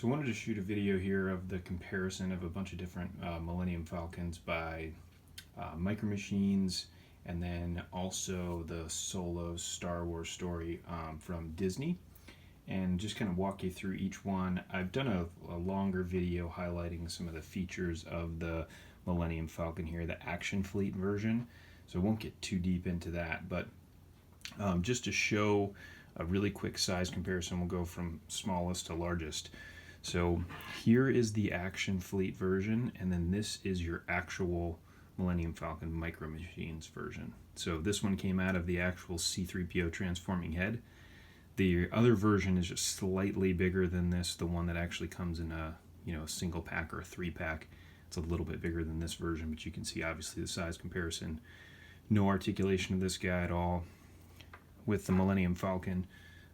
So I wanted to shoot a video here of the comparison of a bunch of different Millennium Falcons by Micro Machines, and then also the solo Star Wars story from Disney, and just kind of walk you through each one. I've done a longer video highlighting some of the features of the Millennium Falcon here, the Action Fleet version, so I won't get too deep into that, but just to show a really quick size comparison, we'll go from smallest to largest. So here is the Action Fleet version, and then this is your actual Millennium Falcon Micro Machines version. So this one came out of the actual C-3PO transforming head. The other version is just slightly bigger than this, the one that actually comes in a single pack or a 3-pack. It's a little bit bigger than this version, but you can see obviously the size comparison. No articulation of this guy at all. With the Millennium Falcon,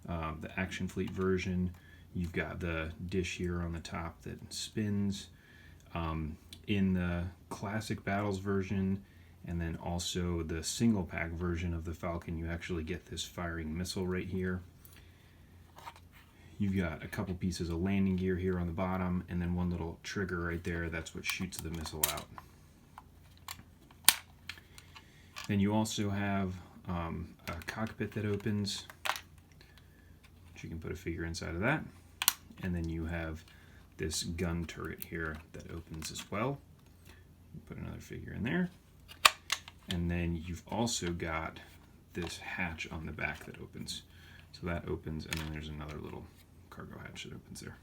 the Action Fleet version, you've got the dish here on the top that spins. In the Classic Battles version, and then also the single pack version of the Falcon, you actually get this firing missile right here. You've got a couple pieces of landing gear here on the bottom, and then one little trigger right there. That's what shoots the missile out. Then you also have a cockpit that opens, which you can put a figure inside of that. And then you have this gun turret here that opens as well. Put another figure in there. And then you've also got this hatch on the back that opens. So that opens, and then there's another little cargo hatch that opens there.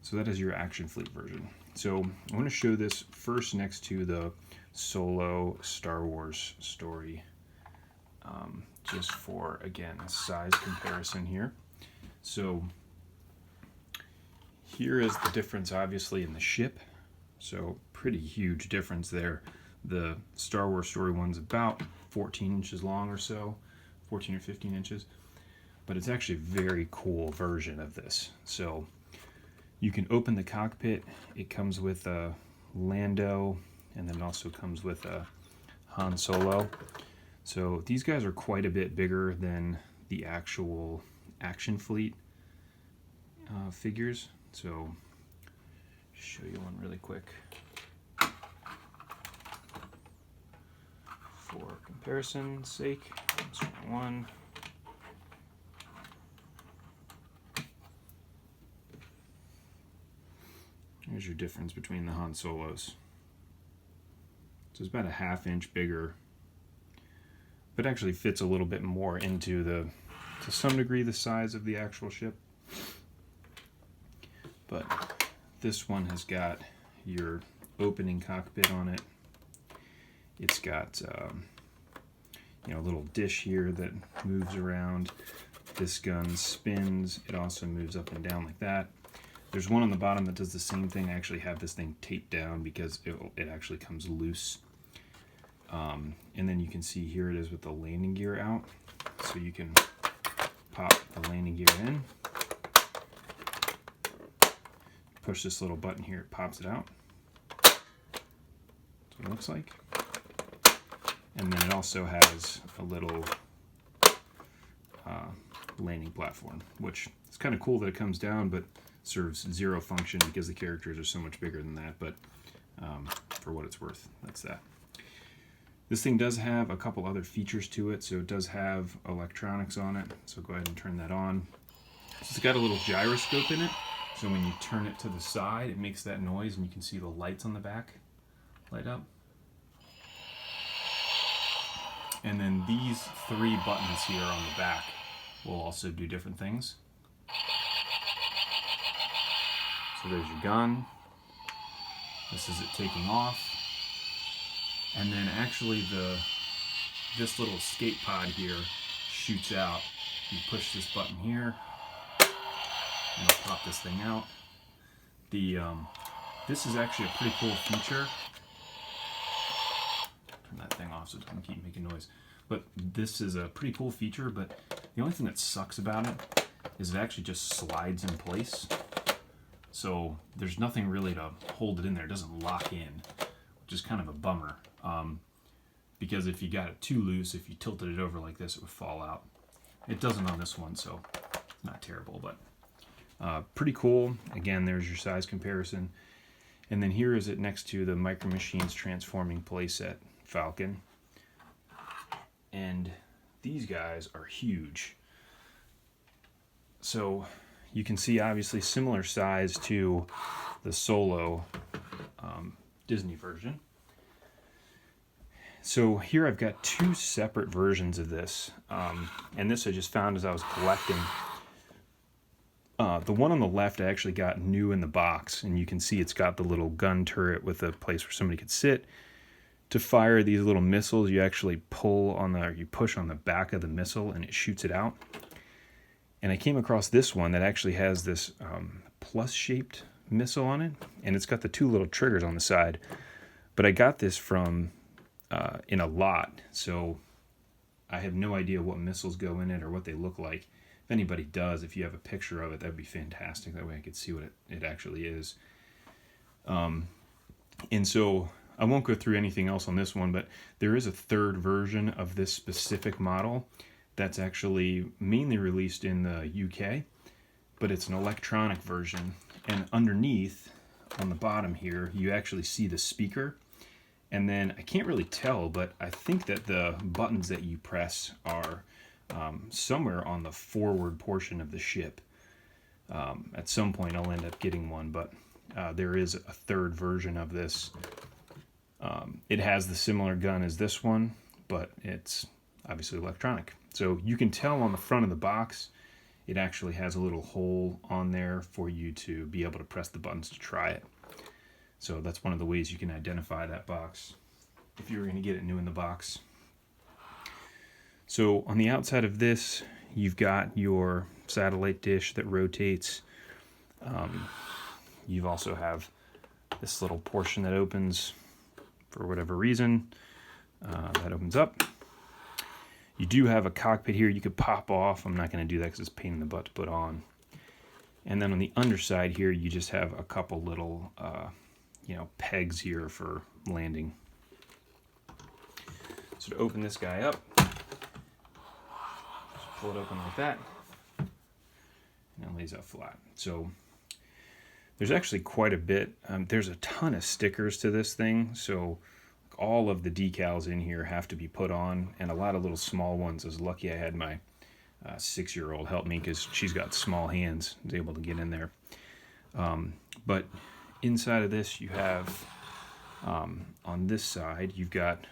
So that is your Action Fleet version. So I want to show this first next to the solo Star Wars story, just for, again, a size comparison here. So here is the difference, obviously, in the ship. So pretty huge difference there. The Star Wars story one's about 14 inches long or so, 14 or 15 inches. But it's actually a very cool version of this. So you can open the cockpit. It comes with a Lando, and then it also comes with a Han Solo. So these guys are quite a bit bigger than the actual Action Fleet figures. So show you one really quick for comparison's sake. Let's try one. Here's your difference between the Han Solos. So it's about a ½ inch bigger, but actually fits a little bit more into to some degree, the size of the actual ship. But this one has got your opening cockpit on it. It's got a little dish here that moves around. This gun spins. It also moves up and down like that. There's one on the bottom that does the same thing. I actually have this thing taped down because it actually comes loose. And then you can see here it is with the landing gear out. So you can pop the landing gear in. Push this little button here, it pops it out. That's what it looks like. And then it also has a little landing platform, which is kind of cool that it comes down, but serves zero function because the characters are so much bigger than that. But for what it's worth, that's that. This thing does have a couple other features to it. So it does have electronics on it. So go ahead and turn that on. So it's got a little gyroscope in it. So when you turn it to the side, it makes that noise, and you can see the lights on the back light up. And then these 3 buttons here on the back will also do different things. So there's your gun. This is it taking off. And then actually this little escape pod here shoots out. You push this button here, and it'll pop this thing out. This is actually a pretty cool feature. Turn that thing off so it doesn't keep making noise. But this is a pretty cool feature, but the only thing that sucks about it is it actually just slides in place. So there's nothing really to hold it in there. It doesn't lock in, which is kind of a bummer. Because if you got it too loose, if you tilted it over like this, it would fall out. It doesn't on this one, so it's not terrible, but Pretty cool. Again, there's your size comparison. And then here is it next to the Micro Machines Transforming Playset Falcon. And these guys are huge. So you can see obviously similar size to the Solo Disney version. So here I've got two separate versions of this. And this I just found as I was collecting. The one on the left I actually got new in the box, and you can see it's got the little gun turret with a place where somebody could sit. To fire these little missiles, you actually you push on the back of the missile and it shoots it out. And I came across this one that actually has this plus-shaped missile on it, and it's got the two little triggers on the side. But I got this from in a lot, so I have no idea what missiles go in it or what they look like. If anybody does, if you have a picture of it, that'd be fantastic. That way I could see what it actually is. And so I won't go through anything else on this one, but there is a third version of this specific model that's actually mainly released in the UK, but it's an electronic version. And underneath, on the bottom here, you actually see the speaker. And then I can't really tell, but I think that the buttons that you press are somewhere on the forward portion of the ship. At some point I'll end up getting one, but there is a third version of this. It has the similar gun as this one, but it's obviously electronic. So you can tell on the front of the box, it actually has a little hole on there for you to be able to press the buttons to try it. So that's one of the ways you can identify that box if you were going to get it new in the box. So on the outside of this, you've got your satellite dish that rotates. You also have this little portion that opens for whatever reason. That opens up. You do have a cockpit here you could pop off. I'm not going to do that because it's a pain in the butt to put on. And then on the underside here, you just have a couple little pegs here for landing. So to open this guy up, just pull it open like that, and it lays out flat. So there's actually quite a bit. There's a ton of stickers to this thing, so all of the decals in here have to be put on, and a lot of little small ones. I was lucky I had my 6-year-old help me because she's got small hands, was able to get in there. But inside of this, you have on this side, you've got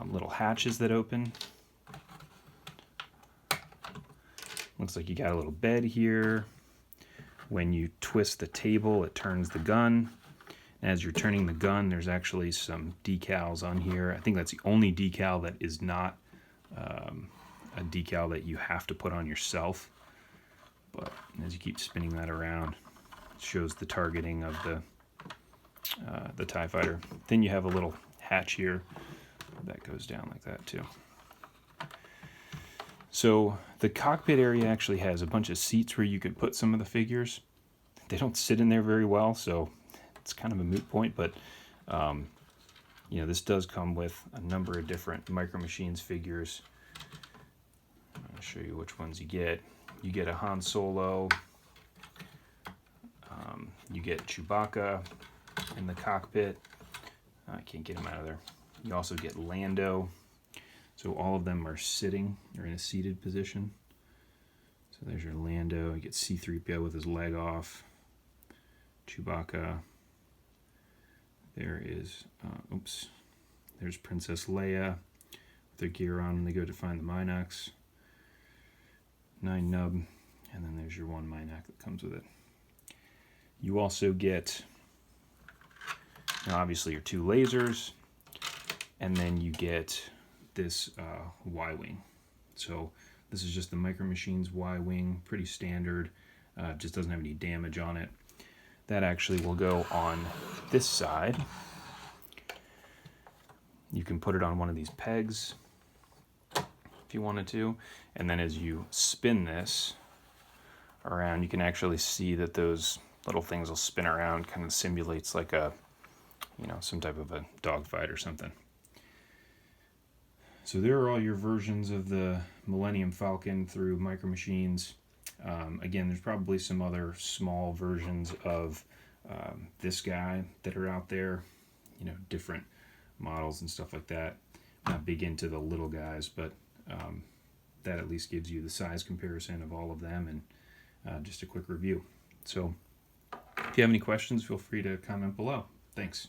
little hatches that open. Looks like you got a little bed here. When you twist the table, it turns the gun. As you're turning the gun, there's actually some decals on here. I think that's the only decal that is not a decal that you have to put on yourself. But as you keep spinning that around, it shows the targeting of the TIE Fighter. Then you have a little hatch here that goes down like that too. So the cockpit area actually has a bunch of seats where you can put some of the figures. They don't sit in there very well, so it's kind of a moot point, but this does come with a number of different Micro Machines figures. I'll show you which ones you get. You get a Han Solo, you get Chewbacca in the cockpit. I can't get him out of there. You also get Lando. So all of them are sitting or in a seated position. So there's your Lando. You get C-3PO with his leg off. Chewbacca. There is, there's Princess Leia with her gear on when they go to find the Minox. 9 nub, and then there's your 1 Minox that comes with it. You also get, obviously, your 2 lasers, and then you get this Y-wing. So this is just the Micro Machines Y-wing, pretty standard, just doesn't have any damage on it. That actually will go on this side. You can put it on one of these pegs if you wanted to, and then as you spin this around, you can actually see that those little things will spin around, kind of simulates like a, some type of a dogfight or something. So there are all your versions of the Millennium Falcon through Micro Machines. Again, there's probably some other small versions of this guy that are out there, different models and stuff like that. Not big into the little guys, but that at least gives you the size comparison of all of them and just a quick review. So if you have any questions, feel free to comment below. Thanks.